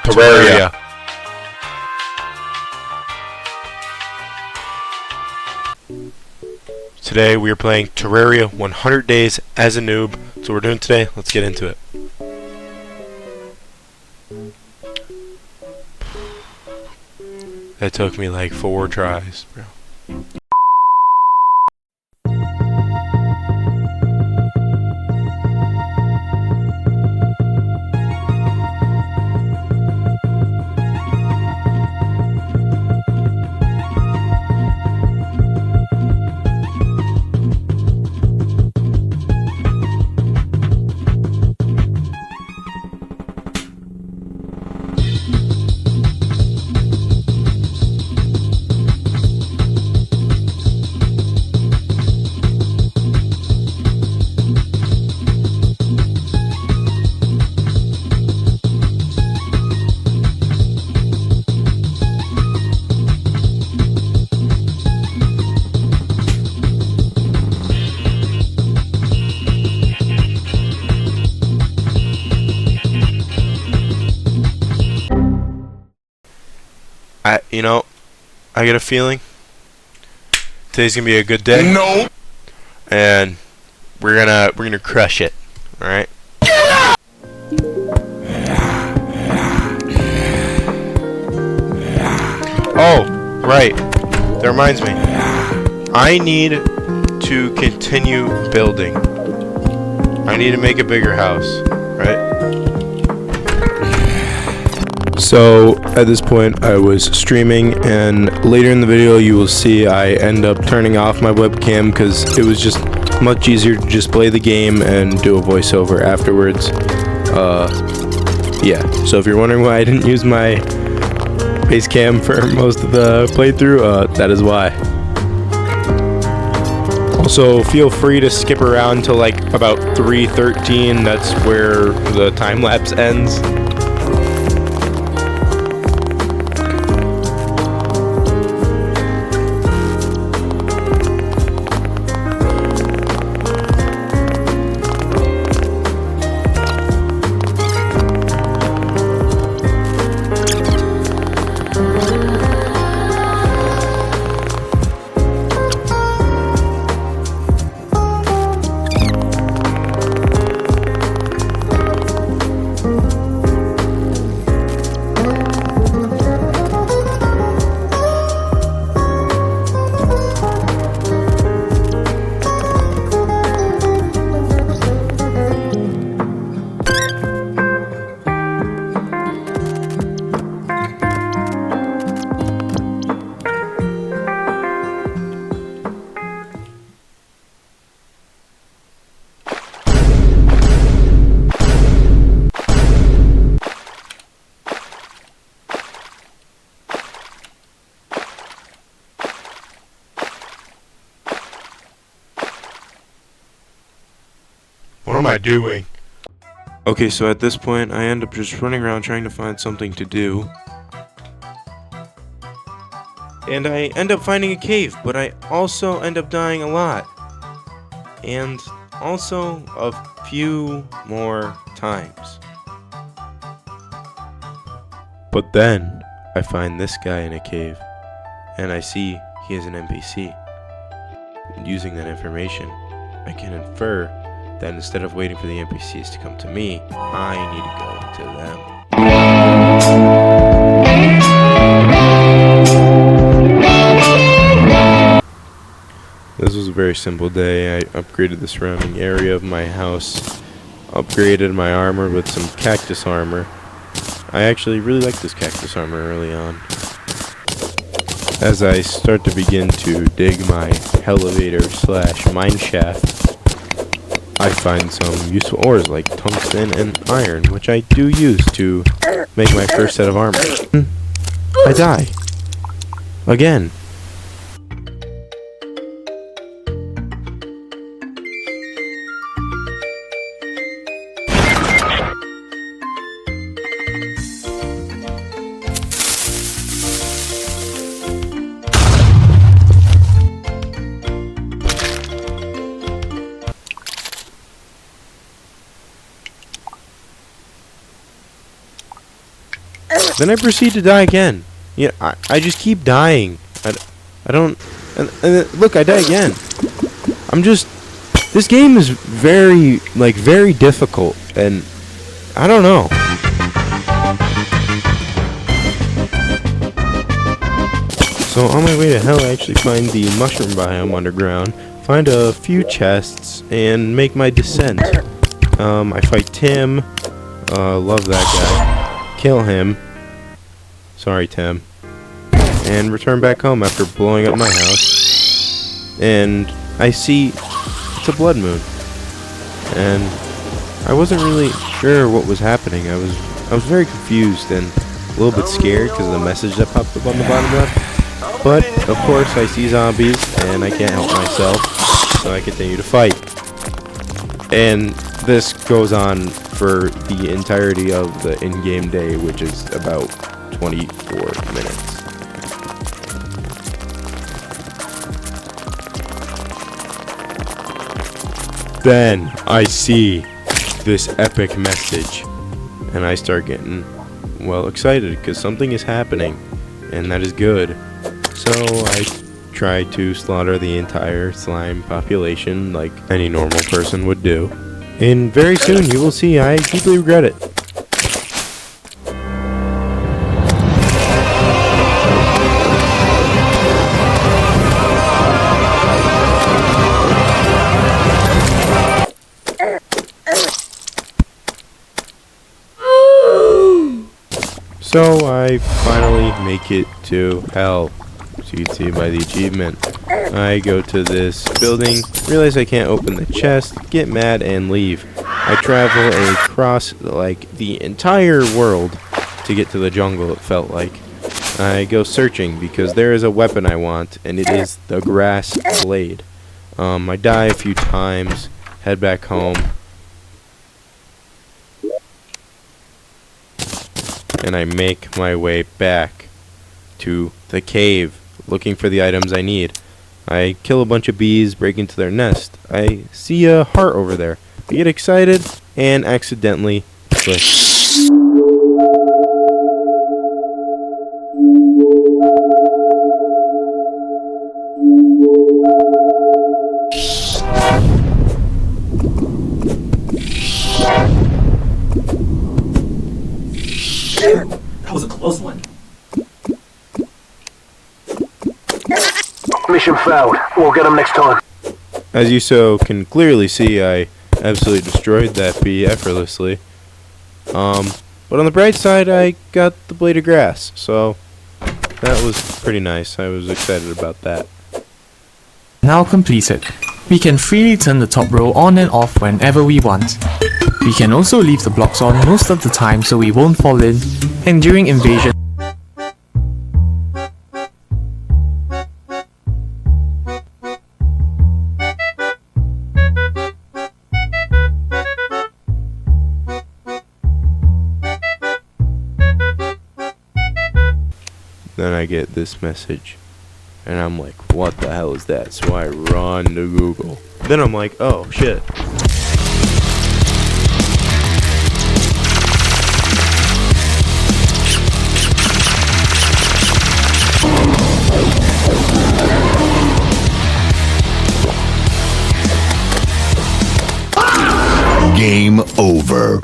Terraria. Today we are playing Terraria 100 Days as a Noob. So we're doing today. Let's get into it. That took me like 4 tries, bro. I get a feeling today's gonna be a good day. No. And we're gonna crush it. All right. Oh, right. That reminds me. I need to continue building. I need to make a bigger house, right? So at this point I was streaming, and later in the video you will see I end up turning off my webcam because it was just much easier to just play the game and do a voiceover afterwards. Yeah, so if you're wondering why I didn't use my base cam for most of the playthrough, that is why. Also, feel free to skip around to like about 3:13. That's where the time lapse ends. What am I doing? Okay, so at this point, I end up just running around trying to find something to do. And I end up finding a cave, but I also end up dying a lot. And also a few more times. But then, I find this guy in a cave, and I see he is an NPC. And using that information, I can infer that instead of waiting for the NPCs to come to me, I need to go to them. This was a very simple day. I upgraded the surrounding area of my house, upgraded my armor with some cactus armor. I actually really like this cactus armor early on. As I start to begin to dig my elevator / mine shaft, I find some useful ores like tungsten and iron, which I do use to make my first set of armor. I die. Again. Then I proceed to die again. Yeah, I just keep dying. I don't... And look, I die again. I'm just... This game is very, like, very difficult. And I don't know. So on my way to hell, I actually find the mushroom biome underground, find a few chests, and make my descent. I fight Tim. Love that guy. Kill him. Sorry, Tim. And return back home after blowing up my house. And I see it's a blood moon. And I wasn't really sure what was happening. I was very confused and a little bit scared because of the message that popped up on the bottom left. But of course I see zombies and I can't help myself, so I continue to fight. And this goes on for the entirety of the in-game day, which is about 24 minutes. Then I see this epic message and I start getting, well, excited because something is happening and that is good. So I try to slaughter the entire slime population like any normal person would do. And very soon you will see I deeply regret it. So I finally make it to hell. So you can see by the achievement. I go to this building, realize I can't open the chest, get mad and leave. I travel across like the entire world to get to the jungle, it felt like. I go searching because there is a weapon I want and it is the grass blade. I die a few times, head back home. And I make my way back to the cave, looking for the items I need. I kill a bunch of bees, break into their nest. I see a heart over there. I get excited and accidentally click. That was a close one. Mission failed. We'll get them next time. As you so can clearly see, I absolutely destroyed that bee effortlessly. But on the bright side, I got the blade of grass, so that was pretty nice. I was excited about that. Now completed. We can freely turn the top row on and off whenever we want. We can also leave the blocks on most of the time so we won't fall in, and during invasion, Then I get this message, and I'm like, what the hell is that? So I run to Google. Then I'm like, oh shit. Game over.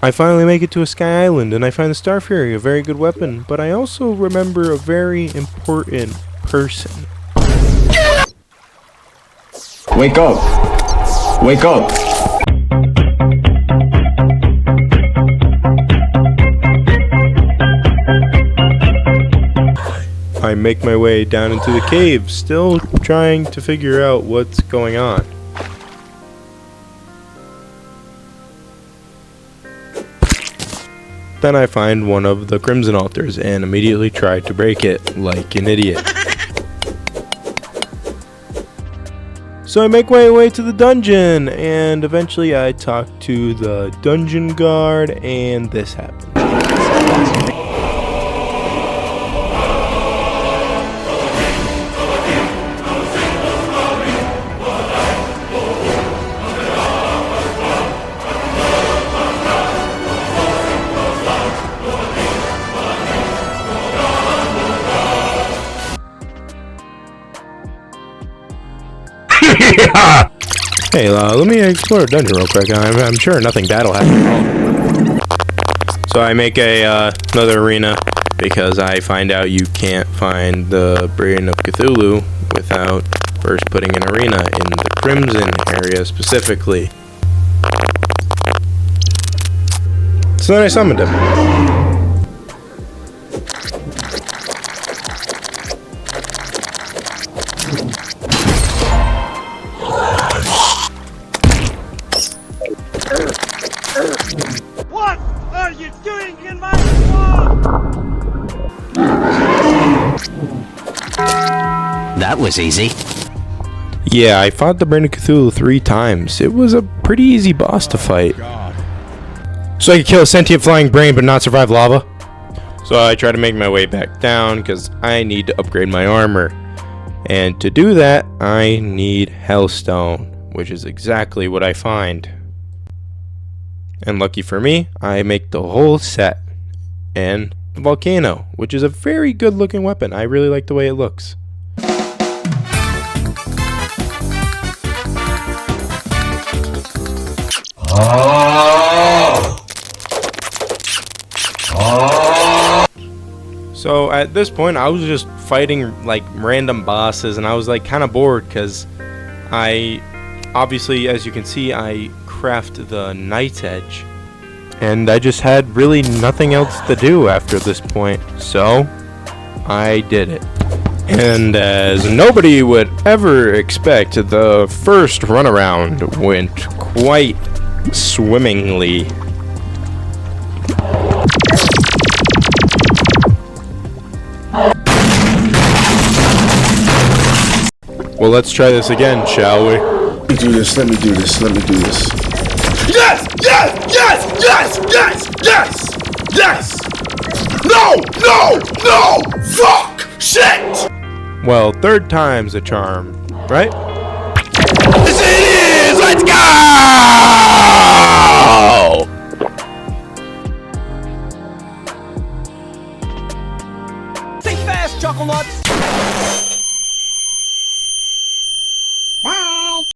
I finally make it to a sky island and I find the Star Fury, a very good weapon, but I also remember a very important person. Wake up! Wake up! I make my way down into the cave, still trying to figure out what's going on. Then I find one of the crimson altars and immediately try to break it like an idiot. So I make my way to the dungeon and eventually I talk to the dungeon guard and this happens. Hey, let me explore a dungeon real quick. I'm sure nothing bad will happen. So I make another arena because I find out you can't find the Brain of Cthulhu without first putting an arena in the Crimson area specifically. So then I summoned him. What are you doing in my swamp? That was easy. Yeah, I fought the Brain of Cthulhu 3 times. It was a pretty easy boss to fight. So I could kill a sentient flying brain but not survive lava. So I try to make my way back down because I need to upgrade my armor. And to do that, I need Hellstone, which is exactly what I find. And lucky for me, I make the whole set. And the volcano, which is a very good looking weapon. I really like the way it looks. So at this point I was just fighting like random bosses and I was like kind of bored because I obviously, as you can see, I craft the Night's Edge and I just had really nothing else to do after this point, so I did it. And as nobody would ever expect, the first runaround went quite swimmingly. Well, let's try this again, shall we? Let me do this, let me do this, let me do this. Yes! Yes! Yes! Yes! Yes! Yes! Yes! No! No! No! Fuck! Shit! Well, third time's a charm, right? Yes, it is! Let's go!